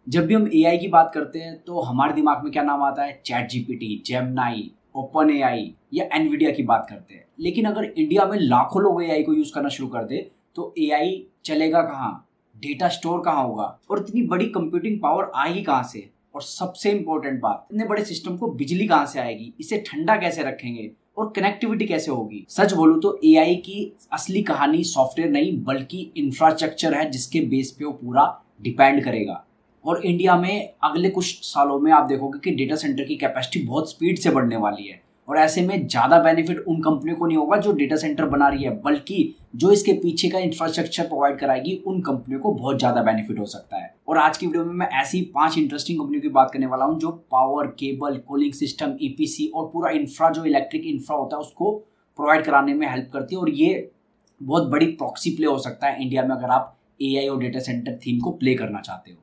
जब भी हम एआई की बात करते हैं तो हमारे दिमाग में क्या नाम आता है? Chat GPT, Gemini, open AI या एनवीडिया की बात करते हैं। लेकिन अगर इंडिया में लाखों लोग एआई को यूज करना शुरू कर दे तो एआई चलेगा कहाँ? डेटा स्टोर कहाँ होगा? और इतनी बड़ी कंप्यूटिंग पावर आएगी कहाँ से? और सबसे इंपॉर्टेंट बात, इतने बड़े सिस्टम को बिजली कहाँ से आएगी? इसे ठंडा कैसे रखेंगे और कनेक्टिविटी कैसे होगी? सच बोलूं तो एआई की असली कहानी सॉफ्टवेयर नहीं बल्कि इंफ्रास्ट्रक्चर है, जिसके बेस पे वो पूरा डिपेंड करेगा। और इंडिया में अगले कुछ सालों में आप देखोगे कि डेटा सेंटर की कैपेसिटी बहुत स्पीड से बढ़ने वाली है। और ऐसे में ज़्यादा बेनिफिट उन कंपनियों को नहीं होगा जो डेटा सेंटर बना रही है, बल्कि जो इसके पीछे का इंफ्रास्ट्रक्चर प्रोवाइड कराएगी उन कंपनियों को बहुत ज़्यादा बेनिफिट हो सकता है। और आज की वीडियो में मैं ऐसी 5 इंटरेस्टिंग कंपनियों की बात करने वाला हूँ जो power, cable, cooling system, EPC और पूरा इंफ्रा, जो इलेक्ट्रिक इंफ्रा होता है, उसको प्रोवाइड कराने में हेल्प करती है। और ये बहुत बड़ी प्रॉक्सी प्ले हो सकता है इंडिया में अगर आप एआई और डेटा सेंटर थीम को प्ले करना चाहते हो।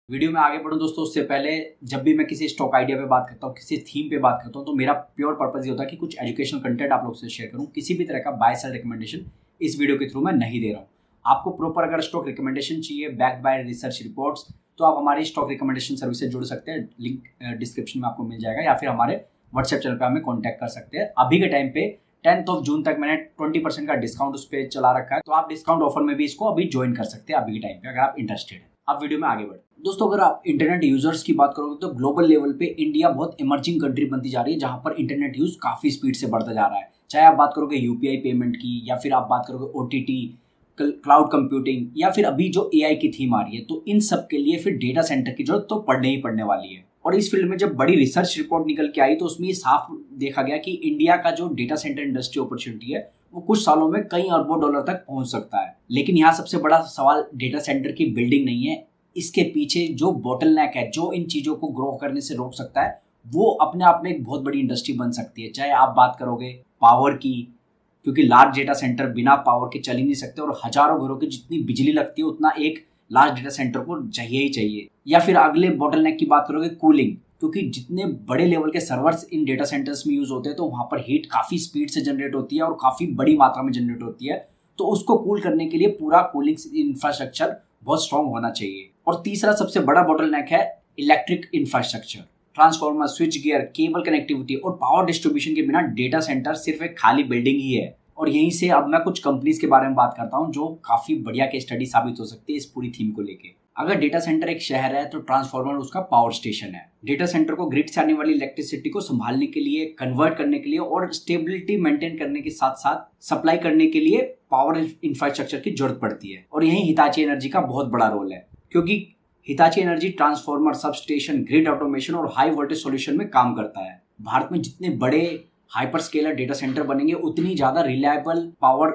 वीडियो में आगे बढ़ूं दोस्तों, उससे पहले जब भी मैं किसी स्टॉक आइडिया पे बात करता हूँ, किसी थीम पे बात करता हूँ, तो मेरा प्योर पर्पस ये होता है कि कुछ एजुकेशनल कंटेंट आप लोग से शेयर करूँ। किसी भी तरह का बाय सेल रिकमेंडेशन इस वीडियो के थ्रू मैं नहीं दे रहा हूँ। आपको प्रॉपर अगर स्टॉक रिकमेंडेशन चाहिए बैक्ड बाय रिसर्च रिपोर्ट्स, तो आप हमारी स्टॉक रिकमेंडेशन सर्विस से जुड़ सकते हैं। लिंक डिस्क्रिप्शन में आपको मिल जाएगा, या फिर हमारे व्हाट्सएप चैनल पर हमें कॉन्टैक्ट कर सकते हैं। अभी के टाइम पे 10 जून तक मैंने 20% का डिस्काउंट उस पर चला रखा है, तो आप डिस्काउंट ऑफर में भी इसको अभी ज्वाइन कर सकते हैं अभी के टाइम पे, अगर आप इंटरेस्टेड हैं। अब वीडियो में आगे बढ़े दोस्तों, अगर आप इंटरनेट यूजर्स की बात करोगे तो ग्लोबल लेवल पे इंडिया बहुत इमर्जिंग कंट्री बनती जा रही है, जहां पर इंटरनेट यूज काफी स्पीड से बढ़ता जा रहा है। चाहे आप बात करोगे यूपीआई पेमेंट की, या फिर आप बात करोगे ओटीटी, क्लाउड कंप्यूटिंग, या फिर अभी जो एआई की थीम आ रही है, तो इन सब के लिए फिर डेटा सेंटर की जरूरत तो पड़ने ही पड़ने वाली है। और इस फील्ड में जब बड़ी रिसर्च रिपोर्ट निकल के आई तो उसमें ये साफ देखा गया कि इंडिया का जो डेटा सेंटर इंडस्ट्री अपॉर्चुनिटी है वो कुछ सालों में कई अरबों डॉलर तक पहुंच सकता है। लेकिन यहाँ सबसे बड़ा सवाल डेटा सेंटर की बिल्डिंग नहीं है, इसके पीछे जो बोटलनेक है, जो इन चीज़ों को ग्रो करने से रोक सकता है, वो अपने आप में एक बहुत बड़ी इंडस्ट्री बन सकती है। चाहे आप बात करोगे पावर की, क्योंकि लार्ज डेटा सेंटर बिना पावर के चल ही नहीं सकते, और हजारों घरों की जितनी बिजली लगती है उतना एक लार्ज डेटा सेंटर को चाहिए ही चाहिए। या फिर अगले बोटलनेक की बात करोगे कूलिंग, क्योंकि जितने बड़े लेवल के सर्वर्स इन डेटा सेंटर्स में यूज होते हैं तो वहाँ पर हीट काफ़ी स्पीड से जनरेट होती है और काफ़ी बड़ी मात्रा में जनरेट होती है। तो उसको कूल करने के लिए पूरा कूलिंग इंफ्रास्ट्रक्चर बहुत स्ट्रॉन्ग होना चाहिए। और तीसरा सबसे बड़ा बोटलनेक है electric infrastructure. Transformer, switch gear, cable connectivity और पावर डिस्ट्रीब्यूशन के बिना डेटा सेंटर सिर्फ एक खाली बिल्डिंग ही है। और यहीं से अब मैं कुछ कंपनीज के बारे में बात करता हूँ जो काफी बढ़िया केस स्टडी साबित हो सकती है इस पूरी थीम को लेके। अगर डेटा सेंटर एक शहर है तो ट्रांसफार्मर उसका पावर स्टेशन है। डेटा सेंटर को ग्रिड से आने वाली इलेक्ट्रिसिटी को संभालने के लिए, कन्वर्ट करने के लिए और स्टेबिलिटी मेंटेन करने के साथ साथ सप्लाई करने के लिए पावर इंफ्रास्ट्रक्चर की जरूरत पड़ती है। और यही हिताची एनर्जी का बहुत बड़ा रोल है, क्योंकि Hitachi energy transformer, sub station, grid automation और हाई वोल्टेज सॉल्यूशन में काम करता है। भारत में जितने बड़े हाइपर स्केलर डेटा सेंटर बनेंगे उतनी ज्यादा रिलायबल पावर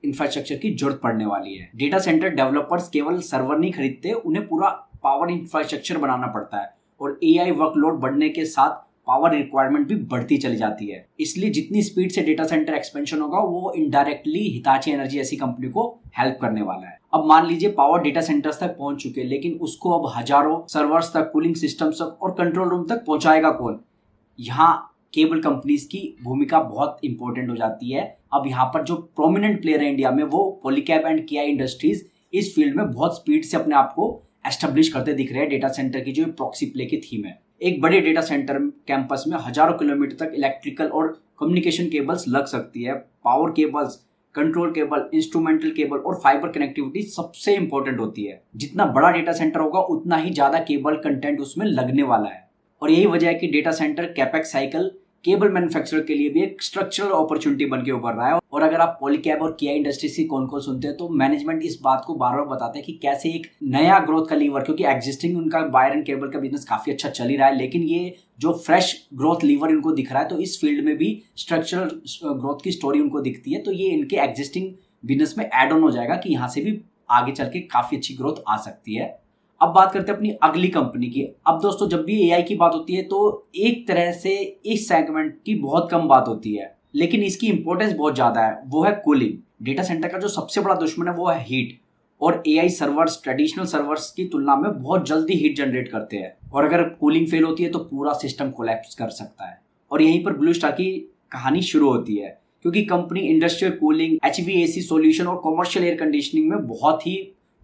इंफ्रास्ट्रक्चर की जरूरत पड़ने वाली है। डेटा सेंटर डेवलपर्स केवल सर्वर नहीं खरीदते, उन्हें पूरा पावर इंफ्रास्ट्रक्चर बनाना पड़ता है। और एआई वर्कलोड बढ़ने के साथ पावर रिक्वायरमेंट भी बढ़ती चली जाती है। इसलिए जितनी स्पीड से डेटा सेंटर एक्सपेंशन होगा वो इनडायरेक्टली हिताची एनर्जी ऐसी कंपनी को हेल्प करने वाला है। अब मान लीजिए पावर डेटा सेंटर्स तक पहुंच चुके हैं, लेकिन उसको अब हजारों सर्वर्स तक, कूलिंग सिस्टम्स तक और कंट्रोल रूम तक पहुंचाएगा कौन? यहाँ केबल कंपनीज की भूमिका बहुत इंपॉर्टेंट हो जाती है। अब यहाँ पर जो प्रोमिनेंट प्लेयर है इंडिया में, वो पॉलीकैब एंड केआई इंडस्ट्रीज इस फील्ड में बहुत स्पीड से अपने आप को एस्टेब्लिश करते दिख रहे हैं। डेटा सेंटर की जो प्रॉक्सी प्ले की थीम है, एक बड़े डेटा सेंटर कैंपस में हजारों किलोमीटर तक इलेक्ट्रिकल और कम्युनिकेशन केबल्स लग सकती है। Power cables, control cable, instrumental cable और फाइबर कनेक्टिविटी सबसे इंपॉर्टेंट होती है। जितना बड़ा डेटा सेंटर होगा उतना ही ज्यादा केबल कंटेंट उसमें लगने वाला है। और यही वजह है कि data centre capex cycle cable manufacturer के लिए भी एक स्ट्रक्चरल अपॉर्चुनिटी बन के उभर रहा है। और अगर आप पॉलीकैब और केआई इंडस्ट्रीज की कौन कौन सुनते हैं तो मैनेजमेंट इस बात को बार बार बताते हैं कि कैसे एक नया ग्रोथ का लीवर, क्योंकि एग्जिस्टिंग उनका वायर एंड केबल का बिजनेस काफी अच्छा चल ही रहा है, लेकिन ये जो फ्रेश ग्रोथ लीवर इनको दिख रहा है, तो इस फील्ड में भी स्ट्रक्चरल ग्रोथ की स्टोरी उनको दिखती है। तो ये इनके एग्जिस्टिंग बिजनेस में एड ऑन हो जाएगा कि यहाँ से भी आगे चल के काफी अच्छी ग्रोथ आ सकती है। अब बात करते हैं अपनी अगली कंपनी की। अब दोस्तों, जब भी एआई की बात होती है तो एक तरह से इस सेगमेंट की बहुत कम बात होती है, लेकिन इसकी इंपॉर्टेंस बहुत ज्यादा है। वो है कूलिंग। डेटा सेंटर का जो सबसे बड़ा दुश्मन है वो है हीट, और एआई सर्वर्स ट्रेडिशनल सर्वर्स की तुलना में बहुत जल्दी हीट जनरेट करते हैं, और अगर कूलिंग फेल होती है तो पूरा सिस्टम कोलैप्स कर सकता है। और यहीं पर ब्लू स्टार की कहानी शुरू होती है, क्योंकि company industrial cooling, HVAC solution और कमर्शियल एयर कंडीशनिंग में बहुत ही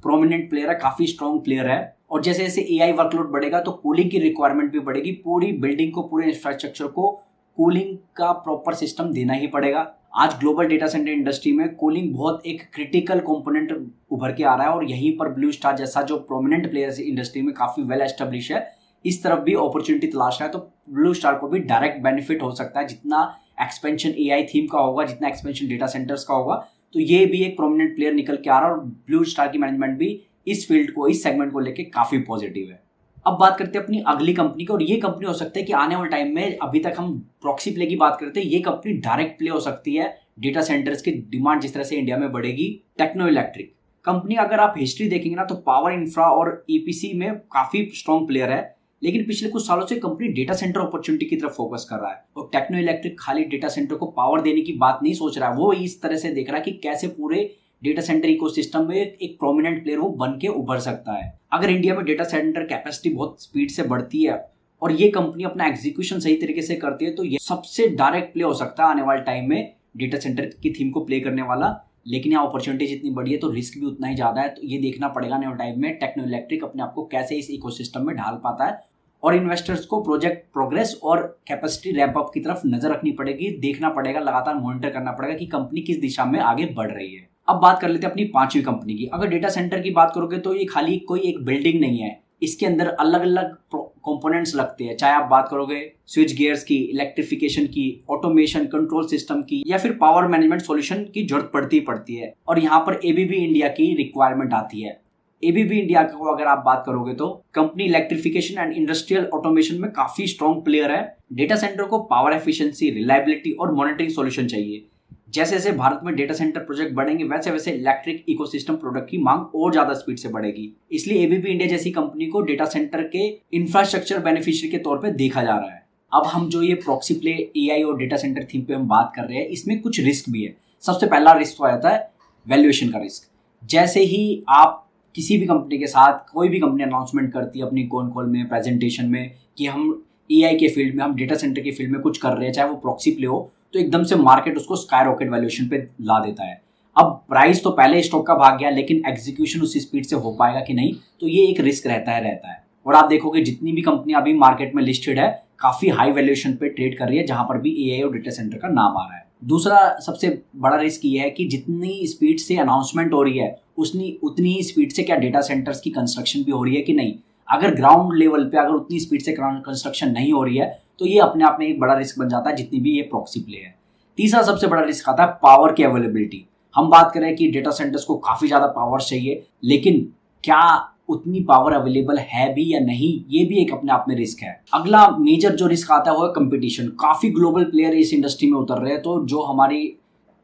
प्रोमिनेंट प्लेयर है, काफी स्ट्रॉन्ग प्लेयर है। और जैसे जैसे AI वर्कलोड बढ़ेगा तो कूलिंग की रिक्वायरमेंट भी बढ़ेगी। पूरी बिल्डिंग को, पूरे इंफ्रास्ट्रक्चर को कूलिंग का प्रॉपर सिस्टम देना ही पड़ेगा। आज ग्लोबल डेटा सेंटर इंडस्ट्री में कूलिंग बहुत एक क्रिटिकल कंपोनेंट उभर के आ रहा है और यहीं पर ब्लू स्टार जैसा जो प्रोमिनेंट प्लेयर इंडस्ट्री में काफी वेल एस्टेब्लिश है, इस तरफ भी अपॉर्चुनिटी तलाश रहा है। तो ब्लू स्टार को भी डायरेक्ट बेनिफिट हो सकता है। जितना एक्सपेंशन AI थीम का होगा, जितना एक्सपेंशन डेटा सेंटर्स का होगा, तो ये भी एक प्रोमिनेंट प्लेयर निकल के आ रहा है। और ब्लू स्टार की मैनेजमेंट भी इस फील्ड को, इस सेगमेंट को लेके काफी पॉजिटिव है। अब बात करते हैं अपनी अगली कंपनी की, और ये कंपनी हो सकता है कि आने वाले टाइम में, अभी तक हम प्रॉक्सी प्ले की बात करते हैं, ये कंपनी डायरेक्ट प्ले हो सकती है डेटा सेंटर्स की डिमांड जिस तरह से इंडिया में बढ़ेगी। टेक्नो इलेक्ट्रिक कंपनी, अगर आप हिस्ट्री देखेंगे ना तो पावर इंफ्रा और EPC में काफी स्ट्रॉन्ग प्लेयर है, लेकिन पिछले कुछ सालों से कंपनी डेटा सेंटर अपॉर्चुनिटी की तरफ फोकस कर रहा है। और टेक्नो इलेक्ट्रिक खाली डेटा सेंटर को पावर देने की बात नहीं सोच रहा है, वो इस तरह से देख रहा है कि कैसे पूरे डेटा सेंटर इकोसिस्टम में एक प्रोमिनेंट प्लेयर वो बन के उभर सकता है। अगर इंडिया में डेटा सेंटर कैपेसिटी बहुत स्पीड से बढ़ती है और ये कंपनी अपना एग्जीक्यूशन सही तरीके से करती है, तो ये सबसे डायरेक्ट प्ले हो सकता है आने वाले टाइम में डेटा सेंटर की थीम को प्ले करने वाला। लेकिन यहाँ अपॉर्चुनिटी जितनी बड़ी है तो रिस्क भी उतना ही ज्यादा है। तो ये देखना पड़ेगा आने वाले टाइम में टेक्नो इलेक्ट्रिक अपने आप को कैसे इस इकोसिस्टम में ढाल पाता है। और इन्वेस्टर्स को प्रोजेक्ट प्रोग्रेस और कैपेसिटी रैंप अप की तरफ नजर रखनी पड़ेगी, देखना पड़ेगा, लगातार मॉनिटर करना पड़ेगा कि कंपनी किस दिशा में आगे बढ़ रही है। अब बात कर लेते हैं अपनी पांचवी कंपनी की। अगर डेटा सेंटर की बात करोगे तो ये खाली कोई एक बिल्डिंग नहीं है, इसके अंदर अलग अलग कंपोनेंट्स लगते हैं। चाहे आप बात करोगे स्विच गियर्स की, इलेक्ट्रिफिकेशन की, ऑटोमेशन, कंट्रोल सिस्टम की, या फिर पावर मैनेजमेंट सॉल्यूशन की जरूरत पड़ती है। और यहाँ पर ABB इंडिया की रिक्वायरमेंट आती है। ABB इंडिया को अगर आप बात करोगे तो company electrification and industrial automation में काफी स्ट्रॉन्ग प्लेयर है। डेटा सेंटर को पावर एफिशिएंसी, रिलायबिलिटी और मॉनिटरिंग सॉल्यूशन चाहिए। जैसे जैसे भारत में डेटा सेंटर प्रोजेक्ट बढ़ेंगे वैसे वैसे इलेक्ट्रिक इकोसिस्टम प्रोडक्ट की मांग और ज्यादा स्पीड से बढ़ेगी। इसलिए ABB इंडिया जैसी कंपनी को डेटा सेंटर के इंफ्रास्ट्रक्चर बेनिफिशियरी के तौर पे देखा जा रहा है। अब हम जो ये प्रॉक्सी प्ले AI और डेटा सेंटर थीम पे हम बात कर रहे हैं, इसमें कुछ रिस्क भी है। सबसे पहला रिस्क तो आ जाता है वैल्यूएशन का रिस्क। जैसे ही आप किसी भी कंपनी के साथ, कोई भी कंपनी अनाउंसमेंट करती है अपनी कॉल में, प्रेजेंटेशन में, कि हम AI के फील्ड में, हम डेटा सेंटर के फील्ड में कुछ कर रहे हैं, चाहे वो प्रॉक्सी प्ले हो, तो एकदम से मार्केट उसको स्काई रॉकेट वैल्यूएशन पे ला देता है। अब प्राइस तो पहले स्टॉक का भाग गया, लेकिन एग्जीक्यूशन उसी स्पीड से हो पाएगा कि नहीं, तो ये एक रिस्क रहता है। और आप देखोगे जितनी भी कंपनी अभी मार्केट में लिस्टेड है, काफी हाई वैल्यूएशन पे ट्रेड कर रही है, जहां पर भी AI और डेटा सेंटर का नाम आ रहा है। दूसरा सबसे बड़ा रिस्क ये है कि जितनी स्पीड से अनाउंसमेंट हो रही है उतनी ही स्पीड से क्या डेटा सेंटर्स की कंस्ट्रक्शन भी हो रही है कि नहीं। अगर ग्राउंड लेवल पे अगर उतनी स्पीड से कंस्ट्रक्शन नहीं हो रही है तो ये अपने आप में एक बड़ा रिस्क बन जाता है, जितनी भी ये प्रॉक्सी प्ले है। तीसरा सबसे बड़ा रिस्क आता है पावर की अवेलेबिलिटी। हम बात करें कि डेटा सेंटर्स को काफी ज्यादा पावर चाहिए, लेकिन क्या उतनी पावर अवेलेबल है भी या नहीं, ये भी एक अपने आप में रिस्क है। अगला मेजर जो रिस्क आता है वो है कंपटीशन। काफी ग्लोबल प्लेयर इस इंडस्ट्री में उतर रहे हैं, तो जो हमारी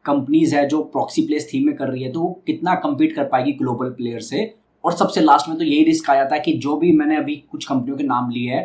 कंपनीज है जो प्रॉक्सी प्लेस थीम में कर रही है, तो वो कितना कम्पीट कर पाएगी ग्लोबल प्लेयर से। और सबसे लास्ट में तो यही रिस्क आ जाता है कि जो भी मैंने अभी कुछ कंपनियों के नाम लिए है,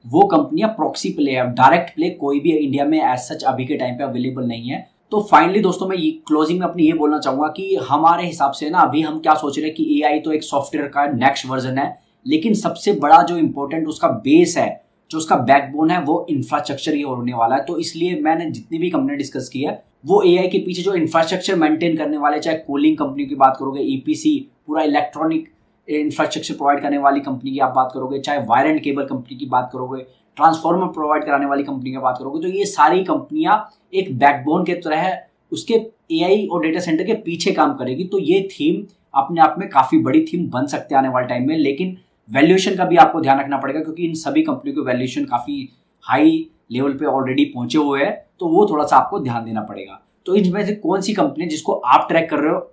वो कंपनियां प्रॉक्सी प्ले है, डायरेक्ट प्ले कोई भी इंडिया में एज सच अभी के टाइम पे अवेलेबल नहीं है। तो फाइनली दोस्तों मैं क्लोजिंग में अपनी ये बोलना चाहूंगा कि हमारे हिसाब से ना अभी हम क्या सोच रहे हैं कि AI तो एक सॉफ्टवेयर का नेक्स्ट वर्जन है, लेकिन सबसे बड़ा जो इम्पोर्टेंट उसका बेस है, जो उसका बैकबोन है, वो इंफ्रास्ट्रक्चर ही होने वाला है। तो इसलिए मैंने जितनी भी कंपनी डिस्कस की है, वो AI के पीछे जो इंफ्रास्ट्रक्चर मेंटेन करने वाले, चाहे कूलिंग कंपनी की बात करोगे, EPC पूरा इलेक्ट्रॉनिक इंफ्रास्ट्रक्चर प्रोवाइड करने वाली कंपनी की आप बात करोगे, चाहे वायर एंड केबल कंपनी की बात करोगे, ट्रांसफार्मर प्रोवाइड कराने वाली कंपनी की बात करोगे, तो ये सारी कंपनियां एक बैकबोन के तरह उसके AI और डेटा सेंटर के पीछे काम करेगी। तो ये थीम अपने आप में काफी बड़ी थीम बन सकते हैं आने वाले टाइम में, लेकिन वैल्यूएशन का भी आपको ध्यान रखना पड़ेगा, क्योंकि इन सभी कंपनियों के वैल्यूएशन काफी हाई लेवल पे ऑलरेडी पहुंचे हुए हैं, तो वो थोड़ा सा आपको ध्यान देना पड़ेगा। तो इनमें से कौन सी कंपनी जिसको आप ट्रैक कर रहे हो,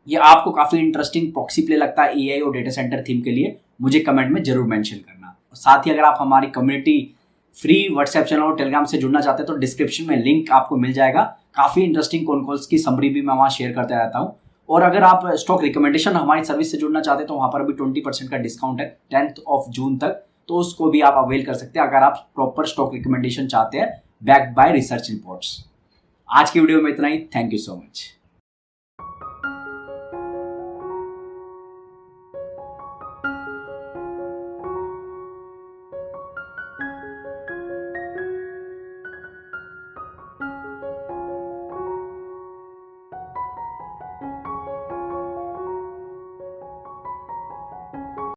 ये आपको काफी इंटरेस्टिंग प्रॉक्सी प्ले लगता है AI और डेटा सेंटर थीम के लिए, मुझे कमेंट में जरूर मेंशन करना। साथ ही अगर आप हमारी कम्युनिटी फ्री व्हाट्सएप चैनल और टेलीग्राम से जुड़ना चाहते हैं तो डिस्क्रिप्शन में लिंक आपको मिल जाएगा। काफी इंटरेस्टिंग कॉन कॉल्स की समरी भी मैं वहाँ शेयर करते रहता हूँ। और अगर आप स्टॉक रिकमेंडेशन हमारी सर्विस से जुड़ना चाहते हैं तो वहाँ पर भी 20% का डिस्काउंट है 10 जून तक, तो उसको भी आप अवेल कर सकते हैं अगर आप प्रॉपर स्टॉक रिकमेंडेशन चाहते हैं बैक्ड बाय रिसर्च रिपोर्ट्स। आज की वीडियो में इतना ही। Thank you so much.